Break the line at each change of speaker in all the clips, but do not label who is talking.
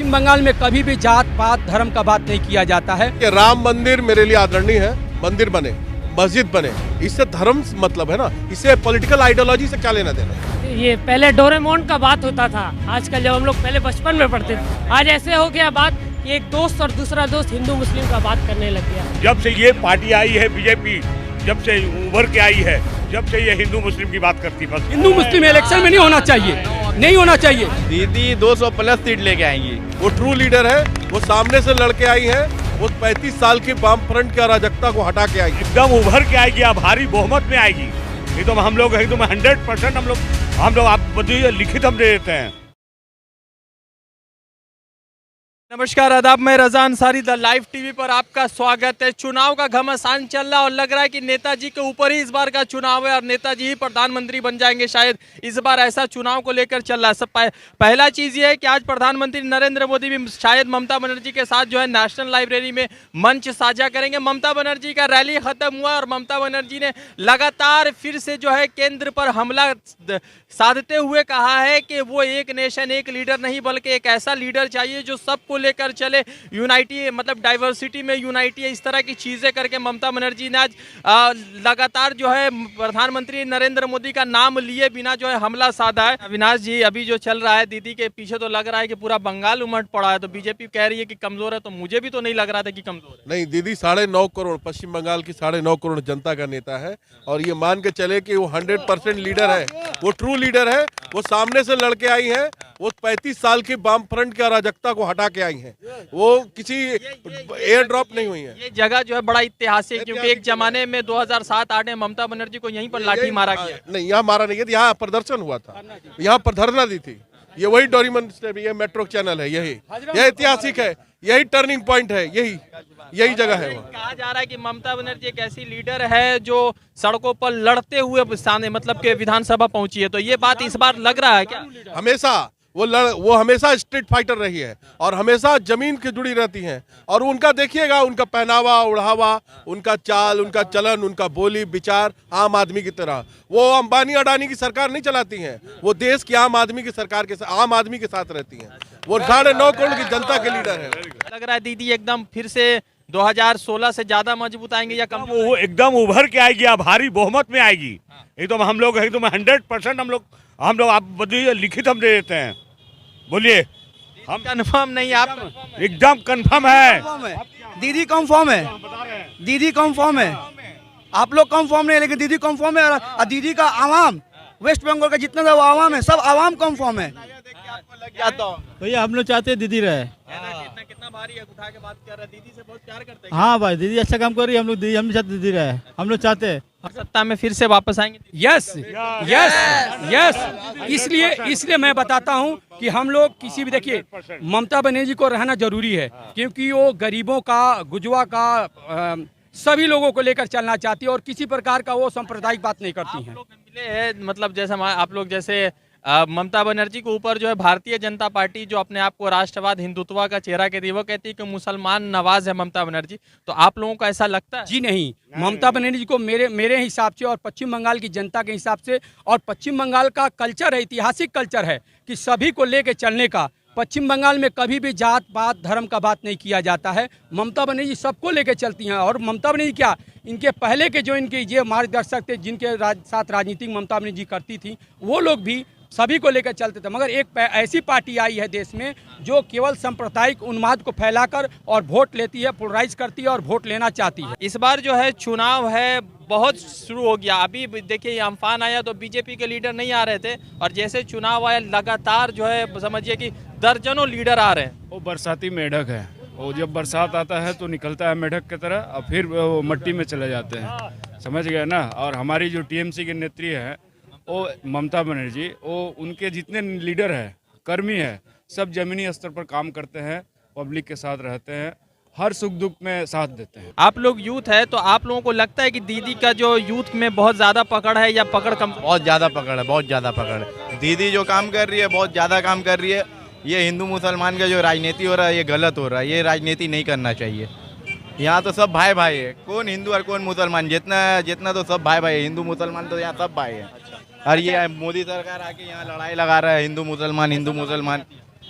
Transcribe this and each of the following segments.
पश्चिम बंगाल में कभी भी जात पात धर्म का बात नहीं किया जाता है।
कि राम मंदिर मेरे लिए आदरणीय है, मंदिर बने, मस्जिद बने, इससे धर्म मतलब है ना, इससे पॉलिटिकल आइडियोलॉजी से क्या लेना देना।
ये पहले डोरेमोन का बात होता था, आजकल जब हम लोग पहले बचपन में पढ़ते थे, आज ऐसे हो गया बात कि एक दोस्त और दूसरा दोस्त हिंदू मुस्लिम का बात करने लग गया।
जब से ये पार्टी आई है बीजेपी, जब से उभर के आई है, जब से ये हिंदू मुस्लिम की बात करती, बस
हिंदू मुस्लिम इलेक्शन में नहीं होना चाहिए, नहीं होना चाहिए।
दीदी 200 प्लस सीट लेके आएंगी।
वो ट्रू लीडर है, वो सामने से लड़के आई है, वो 35 साल की वाम फ्रंट की अराजकता को हटा के आएगी,
एकदम उभर के आएगी, अब भारी बहुमत में आएगी। एकदम हम लोग एकदम 100% हम लोग आप बताइए लिखित हम दे देते हैं।
नमस्कार, आदाब, मैं रजा अंसारी द लाइव टीवी पर आपका स्वागत है। चुनाव का घमासान चल रहा और लग रहा है कि नेताजी के ऊपर ही इस बार का चुनाव है और नेताजी ही प्रधानमंत्री बन जाएंगे शायद। इस बार ऐसा चुनाव को लेकर चल रहा है। सब पहला चीज़ ये है कि आज प्रधानमंत्री नरेंद्र मोदी भी शायद ममता बनर्जी के साथ जो है नेशनल लाइब्रेरी में मंच साझा करेंगे। ममता बनर्जी का रैली खत्म हुआ और ममता बनर्जी ने लगातार फिर से जो है केंद्र पर हमला साधते हुए कहा है कि वो एक नेशन एक लीडर नहीं बल्कि एक ऐसा लीडर चाहिए जो सबको लेकर चले, यूनाइटी मतलब डाइवर्सिटी में यूनाइटी है, इस तरह की चीजें करके ममता बनर्जी ने आज लगातार जो है प्रधानमंत्री नरेंद्र मोदी का नाम लिए बिना जो है हमला साधा है। अविनाश जी, अभी जो चल रहा है दीदी के पीछे तो लग रहा है कि पूरा बंगाल उमड़ पड़ा है, तो बीजेपी कह रही है कि कमजोर है, तो मुझे भी तो नहीं लग रहा था कि कमजोर है।
नहीं, दीदी 9.5 करोड़ पश्चिम बंगाल की 9.5 करोड़ जनता का नेता है और ये मान के चले कि वो 100% लीडर है, वो ट्रू लीडर है, वो सामने से लड़के आई है, वो 35 साल की वाम फ्रंट की अराजकता को हटा के आई है, वो किसी एयर ड्रॉप नहीं हुई है।
ये जगह जो है बड़ा ऐतिहासिक, क्योंकि एक जमाने में 2007-8 में ममता बनर्जी को यहीं पर लाठी मारा गया।
नहीं, यहाँ मारा नहीं गया, यहाँ प्रदर्शन हुआ था, यहाँ पर धरना दी थी। ये वही डोरीमन ये मेट्रो चैनल है, यही ऐतिहासिक है, यही टर्निंग पॉइंट है, यही जगह है।
कहा जा रहा है कि ममता बनर्जी एक ऐसी लीडर है जो सड़कों पर लड़ते हुए सामने मतलब के विधानसभा पहुंची है, तो ये बात इस बार लग रहा है क्या?
हमेशा वो हमेशा स्ट्रीट फाइटर रही है और हमेशा जमीन की जुड़ी रहती हैं और उनका देखिएगा, उनका पहनावा ओढ़ावा, उनका चाल, उनका चलन, उनका बोली विचार आम आदमी की तरह। वो अंबानी अडानी की सरकार नहीं चलाती हैं, वो देश की आम आदमी की सरकार के आम आदमी के साथ रहती हैं। वो 9.5 करोड़ की जनता के लीडर है।
लग रहा है दीदी एकदम फिर से 2016 से ज्यादा मजबूत आएंगे या कम?
वो एकदम उभर के आएगी, अब भारी बहुमत में आएगी। एकदम हम लोग एकदम 100% हम लोग आप बताइए लिखित हम दे देते हैं। बोलिए, हम
कंफर्म नहीं, आप
एकदम कंफर्म है।
दीदी कंफर्म है, दीदी कंफर्म है, आप लोग कंफर्म नहीं, लेकिन दीदी कंफर्म है। और दीदी का आवाम, वेस्ट बंगाल का जितना सब आवाम है, सब आवाम कंफर्म है।
भैया हम लोग चाहते हैं दीदी रहे।
कितना भारी है, उठा के बात कर रहा है, दीदी से बहुत प्यार करते हैं।
हाँ भाई, दीदी अच्छा काम कर रही है, हम लोग चाहते दीदी रहे, हम लोग चाहते हैं
सत्ता में फिर से वापस आएंगे।
यस यस यस, इसलिए मैं बताता हूं कि हम लोग किसी भी, देखिए ममता बनर्जी को रहना जरूरी है क्योंकि वो गरीबों का, गुजवा का, सभी लोगों को लेकर चलना चाहती है और किसी प्रकार का वो सांप्रदायिक बात नहीं करती हैं।
मिले हैं मतलब जैसे आप लोग जैसे ममता बनर्जी के ऊपर जो है भारतीय जनता पार्टी जो अपने आप को राष्ट्रवाद हिंदुत्व का चेहरा कहती है, वो कहती है कि मुसलमान नवाज है ममता बनर्जी, तो आप लोगों को ऐसा लगता है?
जी नहीं, ममता बनर्जी को मेरे हिसाब से और पश्चिम बंगाल की जनता के हिसाब से, और पश्चिम बंगाल का कल्चर है, ऐतिहासिक कल्चर है कि सभी को लेके चलने का। पश्चिम बंगाल में कभी भी जात पात धर्म का बात नहीं किया जाता है। ममता बनर्जी सबको लेके चलती हैं और ममता बनर्जी क्या, इनके पहले के जो इनके ये मार्गदर्शक थे जिनके साथ राजनीति ममता बनर्जी करती थी, वो लोग भी सभी को लेकर चलते थे। मगर एक ऐसी पार्टी आई है देश में जो केवल सांप्रदायिक उन्माद को फैलाकर और वोट लेती है, पोलराइज करती है और वोट लेना चाहती है।
इस बार जो है चुनाव है बहुत शुरू हो गया। अभी देखिए ये अम्फान आया तो बीजेपी के लीडर नहीं आ रहे थे और जैसे चुनाव आया लगातार जो है समझिए कि दर्जनों लीडर आ रहे हैं।
वो बरसाती मेढक है, वो जब बरसात आता है तो निकलता है मेढक की तरह और फिर वो मिट्टी में चले जाते हैं, समझ गए ना। और हमारी जो टीएमसी की नेत्री है वो ममता बनर्जी, वो उनके जितने लीडर है, कर्मी है, सब जमीनी स्तर पर काम करते हैं, पब्लिक के साथ रहते हैं, हर सुख दुख में साथ देते हैं।
आप लोग यूथ है तो आप लोगों को लगता है कि दीदी का जो यूथ में बहुत ज़्यादा पकड़ है या पकड़ कम?
बहुत ज़्यादा पकड़ है, बहुत ज़्यादा पकड़ है। दीदी जो काम कर रही है बहुत ज़्यादा काम कर रही है। ये हिंदू मुसलमान का जो राजनीति हो रहा है ये गलत हो रहा है, ये राजनीति नहीं करना चाहिए। यहाँ तो सब भाई भाई है, कौन हिंदू और कौन मुसलमान, जितना तो सब भाई भाई है। हिंदू मुसलमान तो यहाँ सब भाई है। और ये मोदी सरकार आके यहाँ लड़ाई लगा रहा है हिंदू मुसलमान,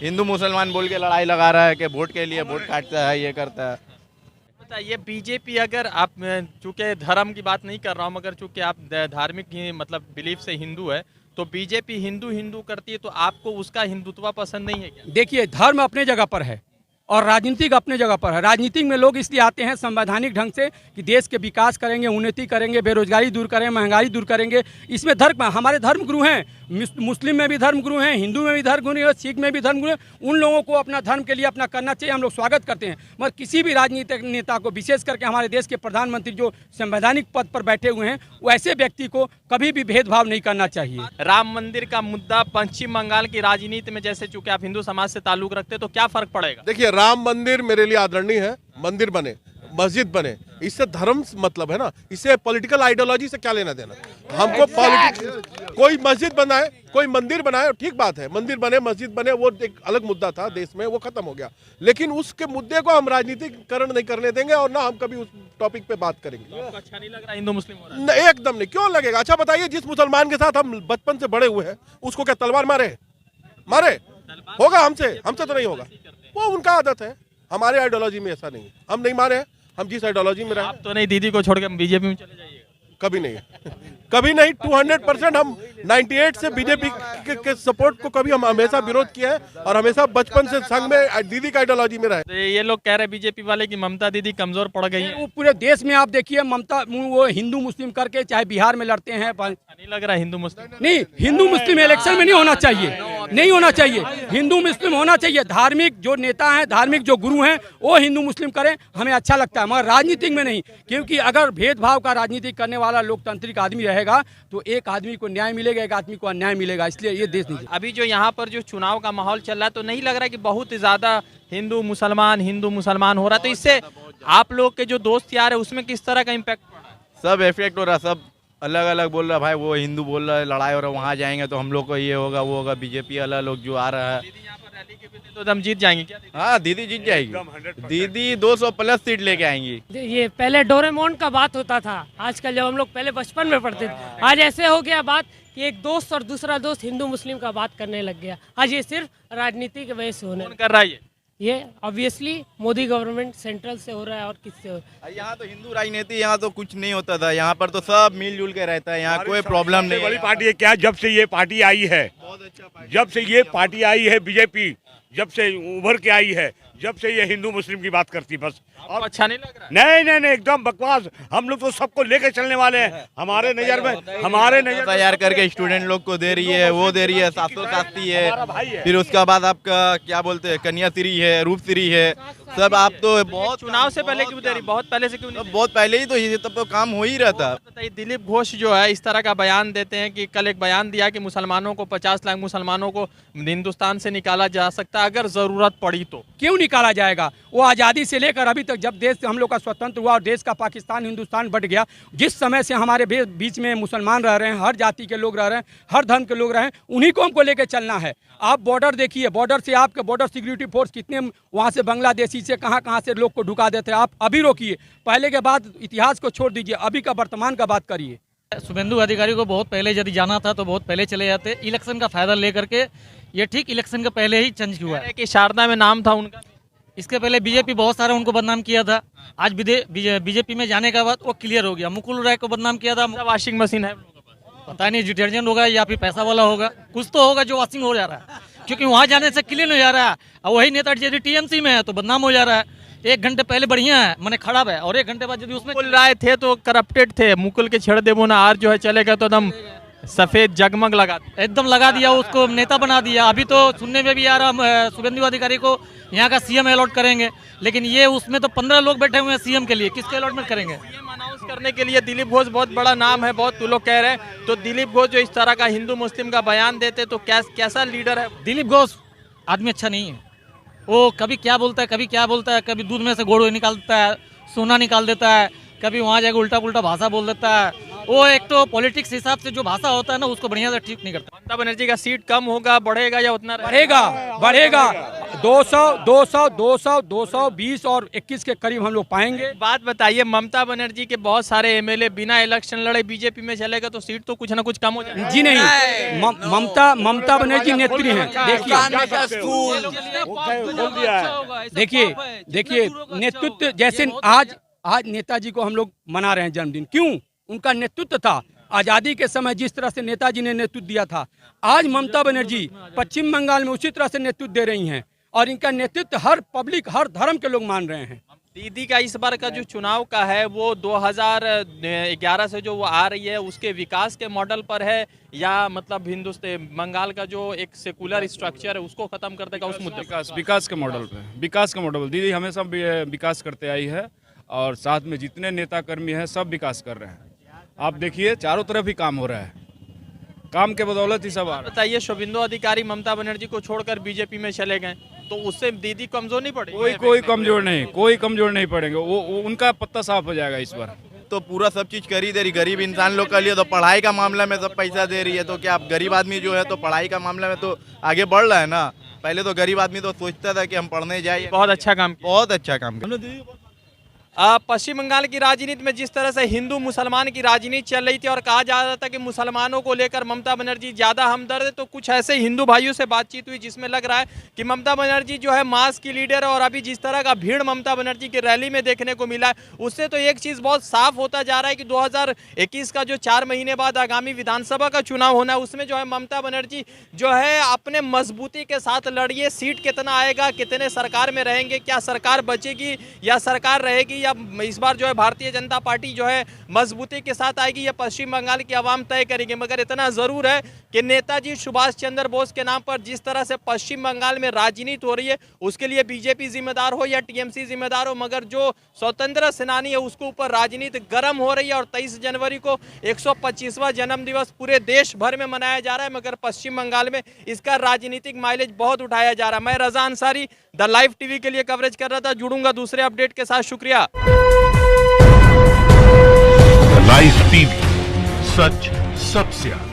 हिंदू मुसलमान बोल के लड़ाई लगा रहा है कि वोट के लिए वोट काटता है, ये करता है।
ये बीजेपी, अगर आप, चूंकि धर्म की बात नहीं कर रहा हूँ, मगर चूंकि आप धार्मिक ही मतलब बिलीफ से हिंदू है, तो बीजेपी हिंदू हिंदू करती है, तो आपको उसका हिंदुत्व पसंद नहीं है क्या?
देखिए, धर्म अपने जगह पर है और राजनीतिक अपने जगह पर है। राजनीतिक में लोग इसलिए आते हैं संवैधानिक ढंग से कि देश के विकास करेंगे, उन्नति करेंगे, बेरोजगारी दूर करेंगे, महंगाई दूर करेंगे। इसमें धर्म, हमारे धर्म गुरु हैं, मुस्लिम में भी धर्म गुरु हैं, हिंदू में भी धर्म गुरु हैं, सिख में भी धर्म गुरु हैं। उन लोगों को अपना धर्म के लिए अपना करना चाहिए, हम लोग स्वागत करते हैं। मगर किसी भी राजनीतिक नेता को, विशेष करके हमारे देश के प्रधानमंत्री जो संवैधानिक पद पर बैठे हुए हैं, वैसे व्यक्ति को कभी भी भेदभाव नहीं करना चाहिए।
राम मंदिर का मुद्दा पश्चिम बंगाल की राजनीति में, जैसे चूंकि आप हिंदू समाज से ताल्लुक रखते हैं, तो क्या फर्क पड़ेगा?
देखिए, राम मंदिर मेरे लिए आदरणीय है। मंदिर बने, मस्जिद बने, इससे धर्म मतलब है ना, इससे पॉलिटिकल आइडियोलॉजी से क्या लेना देना। हमको पॉलिटिक्स, कोई मस्जिद बनाए, कोई मंदिर बनाए, ठीक बात है, मंदिर बने, मस्जिद बने, वो एक अलग मुद्दा था देश में, वो खत्म हो गया। लेकिन उसके मुद्दे को हम राजनीतिकरण नहीं करने देंगे और ना हम कभी उस टॉपिक पे बात करेंगे।
आपको अच्छा नहीं लग रहा हिंदू मुस्लिम हो रहा है?
एकदम नहीं, क्यों लगेगा? अच्छा बताइए, जिस मुसलमान के साथ हम बचपन से बड़े हुए हैं, उसको क्या तलवार मारे होगा? हमसे तो नहीं होगा, वो उनका आदत है। हमारे आइडियोलॉजी में ऐसा नहीं है, हम नहीं मारे हैं। हम जिस आइडियोलॉजी में रहे,
आप तो नहीं दीदी को छोड़ के बीजेपी में चले जाइए?
कभी नहीं कभी नहीं। 200% हम 98 से बीजेपी के सपोर्ट को कभी हम हमेशा विरोध किया है और हमेशा बचपन से संघ में दीदी का आइडियोलॉजी में रहे।
तो ये लोग कह रहे हैं बीजेपी वाले कि ममता दीदी कमजोर पड़ गई है।
वो पूरे देश में आप देखिए, ममता, वो हिंदू मुस्लिम करके चाहे बिहार में लड़ते हैं,
नहीं लग रहा हिंदू मुस्लिम?
नहीं, हिंदू मुस्लिम इलेक्शन में नहीं होना चाहिए, नहीं होना चाहिए। हिंदू मुस्लिम होना चाहिए। धार्मिक जो नेता हैं, धार्मिक जो गुरु हैं, वो हिंदू मुस्लिम करें, हमें अच्छा लगता है, मगर राजनीतिक में नहीं। क्योंकि अगर भेदभाव का राजनीति करने वाला लोकतांत्रिक आदमी रहेगा तो एक आदमी को न्याय मिलेगा, एक आदमी को अन्याय मिलेगा। इसलिए ये देश नहीं।
अभी जो यहाँ पर जो चुनाव का माहौल चल रहा है, तो नहीं लग रहा है कि बहुत ज्यादा हिंदू मुसलमान हो रहा है? तो इससे आप लोग के जो दोस्त यार है, उसमें किस तरह का इम्पैक्ट पड़ रहा है?
सब इफेक्ट हो रहा है, सब अलग अलग बोल रहा है। भाई वो हिंदू बोल रहा है, लड़ाई हो रहा है, वहाँ जाएंगे तो हम लोग को ये होगा, वो होगा। बीजेपी वाला लोग जो आ रहा है,
दीदी यहाँ पर रैली के भी तो हम जीत जाएंगे क्या?
हाँ दीदी जीत जाएगी। दीदी 200+ सीट लेके आएंगी।
ये पहले डोरेमोन का बात होता था, आजकल जब हम लोग पहले बचपन में पढ़ते थे, आज ऐसे हो गया बात कि एक दोस्त और दूसरा दोस्त हिंदू मुस्लिम का बात करने लग गया। आज ये सिर्फ राजनीति की वजह से होने
कौन कर रहा है
ये ऑब्वियसली मोदी गवर्नमेंट सेंट्रल से हो रहा है और किससे हो रहा है।
यहाँ तो हिंदू राजनीति, यहाँ तो कुछ नहीं होता था। यहाँ पर तो सब मिलजुल के रहता है, यहाँ कोई प्रॉब्लम नहीं।
बड़ी पार्टी है क्या? जब से ये पार्टी आई है, जब से ये पार्टी आई है बीजेपी, जब से उभर के आई है, जब से ये हिंदू मुस्लिम की बात करती, बस।
और अच्छा नहीं लग रहा?
नहीं, एकदम बकवास। हम लोग तो सबको लेके चलने वाले हैं। हमारे नजर में
तैयार करके स्टूडेंट लोग को दे रही है, वो दे रही है, 700 है। फिर उसके बाद आपका क्या बोलते हैं, कन्याश्री है, रूपश्री है, सब। आप तो बहुत
चुनाव से पहले क्यों दे रही? बहुत पहले से क्यों नहीं?
बहुत पहले ही तो ये तब तो काम हो ही रहा था।
बताइए, दिलीप घोष जो है इस तरह का बयान देते हैं कि कल एक बयान दिया कि मुसलमानों को 50 लाख मुसलमानों को हिंदुस्तान से निकाला जा सकता है अगर जरूरत पड़ी तो।
क्यों निकाला जाएगा? वो आज़ादी से लेकर अभी तक, जब देश हम लोग का स्वतंत्र हुआ और देश का पाकिस्तान हिंदुस्तान बट गया, जिस समय से हमारे बीच में मुसलमान रह रहे हैं, हर जाति के लोग रह रहे हैं, हर धर्म के लोग रहे हैं, उन्हीं को हमको लेके चलना है। आप बॉर्डर देखिए, बॉर्डर से आपके बॉर्डर सिक्योरिटी फोर्स कितने वहाँ से बांग्लादेशी से कहाँ से लोग को ढुका देते हैं। आप अभी रोकिए, पहले के बाद इतिहास को छोड़ दीजिए, अभी का वर्तमान का बात करिए।
शुभेंदु अधिकारी को बहुत पहले यदि जाना था तो बहुत पहले चले जाते। इलेक्शन का फायदा लेकर के ये ठीक इलेक्शन के पहले ही चेंज हुआ है
कि शारदा में नाम था उनका।
इसके पहले बीजेपी बहुत सारा उनको बदनाम किया था। आज बीजेपी में जाने के बाद वो क्लियर हो गया। मुकुल राय को बदनाम किया था।
वॉशिंग मशीन है,
पता नहीं डिटर्जेंट होगा या फिर पैसा वाला होगा, कुछ तो होगा जो वॉशिंग हो जा रहा है, क्योंकि वहाँ जाने से क्लियर हो जा रहा है। और वही नेता यदि टीएमसी में है तो बदनाम हो जा रहा है। 1 घंटे पहले बढ़िया है, मैंने खराब है, और 1 घंटे बाद यदि उसमें
मुकुल राय थे तो करप्टेड थे। मुकुल के छेड़ देवो ना, आज जो है चलेगा तो एकदम सफेद जगमग लगा
एकदम लगा दिया, उसको नेता बना दिया। अभी तो सुनने में भी आ रहा शुभेंदु अधिकारी को यहाँ का सीएम अलॉट करेंगे, लेकिन ये उसमें तो 15 लोग बैठे हुए हैं सीएम के लिए, किसके अलॉटमेंट करेंगे?
अनाउंस करने के लिए दिलीप घोष बहुत बड़ा नाम है, बहुत लोग कह रहे हैं। तो दिलीप घोष जो इस तरह का हिंदू मुस्लिम का बयान देते तो कैसा लीडर है?
दिलीप घोष आदमी अच्छा नहीं है। वो कभी क्या बोलता है, कभी क्या बोलता है, कभी दूध में से गोड़ निकाल देता है, सोना निकाल देता है, कभी वहाँ जाकर उल्टा पुल्टा भाषा बोल देता है। वो एक तो पॉलिटिक्स हिसाब से जो भाषा होता है ना, उसको बढ़िया से ठीक नहीं करता।
ममता बनर्जी का सीट कम होगा, बढ़ेगा या उतना
बढ़ेगा? 220 और 21 के करीब हम लोग पाएंगे।
बात बताइए, ममता बनर्जी के बहुत सारे एमएलए बिना इलेक्शन लड़े बीजेपी में चले गए तो सीट तो कुछ ना कुछ कम हो जाएगी।
जी नहीं, ममता बनर्जी नेत्री हैं। देखिए नेतृत्व, जैसे आज नेताजी को हम लोग मना रहे हैं जन्मदिन, क्यों? उनका नेतृत्व था। आज़ादी के समय जिस तरह से नेताजी ने नेतृत्व दिया था, आज ममता बनर्जी पश्चिम बंगाल में उसी तरह से नेतृत्व दे रही हैं और इनका नेतृत्व हर पब्लिक, हर धर्म के लोग मान रहे हैं।
दीदी का इस बार का जो चुनाव का है वो 2011 से जो वो आ रही है उसके विकास के मॉडल पर है, या मतलब हिंदुस्तान बंगाल का जो एक सेकुलर स्ट्रक्चर है उसको खत्म कर देगा उस मुद्दे?
विकास के मॉडल पे, विकास का मॉडल। दीदी हमेशा विकास करते आई है और साथ में जितने नेता कर्मी हैं सब विकास कर रहे हैं। आप देखिए चारों तरफ ही काम हो रहा है, काम के बदौलत ही सब आ रहा है।
बताइए, शुभेंदु अधिकारी ममता बनर्जी को छोड़कर बीजेपी में चले गए तो उससे दीदी कमजोर नहीं पड़ेगी?
कोई कमजोर नहीं पड़ेंगे। वो उनका पत्ता साफ हो जाएगा इस बार।
तो पूरा सब चीज कर ही दे रही, गरीब इंसान लोग के लिए। तो पढ़ाई का मामला में सब पैसा दे रही है, तो क्या गरीब आदमी जो है तो पढ़ाई का मामला में तो आगे बढ़ रहा है ना। पहले तो गरीब आदमी तो सोचता था कि हम पढ़ने जाए।
बहुत अच्छा काम
किया।
पश्चिम बंगाल की राजनीति में जिस तरह से हिंदू मुसलमान की राजनीति चल रही थी और कहा जा रहा था कि मुसलमानों को लेकर ममता बनर्जी ज़्यादा हमदर्द है, तो कुछ ऐसे हिंदू भाइयों से बातचीत हुई जिसमें लग रहा है कि ममता बनर्जी जो है मास की लीडर है। और अभी जिस तरह का भीड़ ममता बनर्जी की रैली में देखने को मिला है, उससे तो एक चीज़ बहुत साफ होता जा रहा है कि 2021 का जो 4 महीने बाद आगामी विधानसभा का चुनाव होना है, उसमें जो है ममता बनर्जी जो है अपने मजबूती के साथ लड़िए। सीट कितना आएगा, कितने सरकार में रहेंगे, क्या सरकार बचेगी या सरकार रहेगी, या इस बार जो है भारतीय जनता पार्टी जो है मजबूती के साथ आएगी, यह पश्चिम बंगाल की आवाम तय करेंगे। मगर इतना जरूर है कि नेताजी सुभाष चंद्र बोस के नाम पर जिस तरह से पश्चिम बंगाल में राजनीति हो रही है, उसके लिए बीजेपी जिम्मेदार हो या टीएमसी जिम्मेदार हो, मगर जो स्वतंत्र सेनानी है उसके ऊपर राजनीति गर्म हो रही है। और 23 जनवरी को 125वां जन्म दिवस पूरे देश भर में मनाया जा रहा है, मगर पश्चिम बंगाल में इसका राजनीतिक माइलेज बहुत उठाया जा रहा है। मैं रजा अंसारी द लाइव टीवी के लिए कवरेज कर रहा था। जुड़ूंगा दूसरे अपडेट के साथ। शुक्रिया।
लाइव टीवी, सच सबसे आगे।